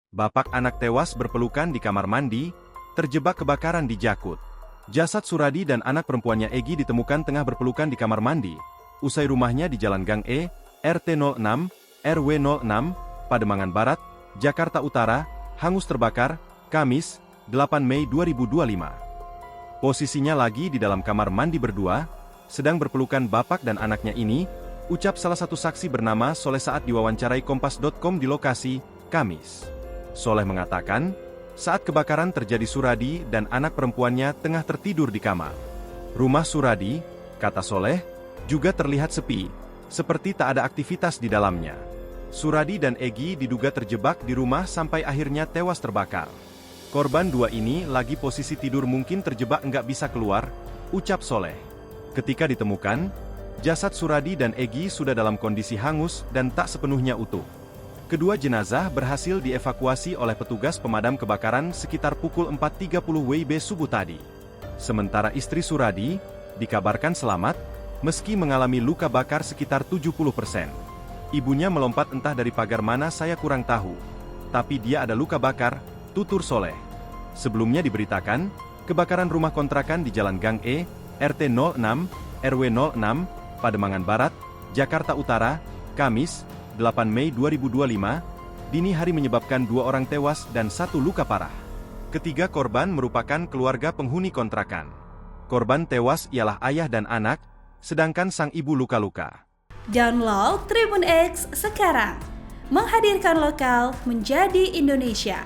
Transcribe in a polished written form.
Bapak anak tewas berpelukan di kamar mandi, terjebak kebakaran di Jakut. Jasad Suradi dan anak perempuannya Egi ditemukan tengah berpelukan di kamar mandi, usai rumahnya di Jalan Gang E, RT 06, RW 06, Pademangan Barat, Jakarta Utara, hangus terbakar, Kamis, 8 Mei 2025. Posisinya lagi di dalam kamar mandi berdua, sedang berpelukan bapak dan anaknya ini, ucap salah satu saksi bernama Soleh saat diwawancarai Kompas.com di lokasi, Kamis. Soleh mengatakan, saat kebakaran terjadi Suradi dan anak perempuannya tengah tertidur di kamar. Rumah Suradi, kata Soleh, juga terlihat sepi, seperti tak ada aktivitas di dalamnya. Suradi dan Egi diduga terjebak di rumah sampai akhirnya tewas terbakar. Korban dua ini lagi posisi tidur mungkin terjebak nggak bisa keluar, ucap Soleh. Ketika ditemukan, jasad Suradi dan Egi sudah dalam kondisi hangus dan tak sepenuhnya utuh. Kedua jenazah berhasil dievakuasi oleh petugas pemadam kebakaran sekitar pukul 4.30 WIB subuh tadi. Sementara istri Suradi, dikabarkan selamat, meski mengalami luka bakar sekitar 70%. Ibunya melompat entah dari pagar mana saya kurang tahu. Tapi dia ada luka bakar, tutur Soleh. Sebelumnya diberitakan, kebakaran rumah kontrakan di Jalan Gang E, RT 06, RW 06, Pademangan Barat, Jakarta Utara, Kamis, 8 Mei 2025, dini hari menyebabkan 2 orang tewas dan 1 luka parah. Ketiga korban merupakan keluarga penghuni kontrakan. Korban tewas ialah ayah dan anak, sedangkan sang ibu luka-luka. Download Tribun X sekarang, menghadirkan lokal menjadi Indonesia.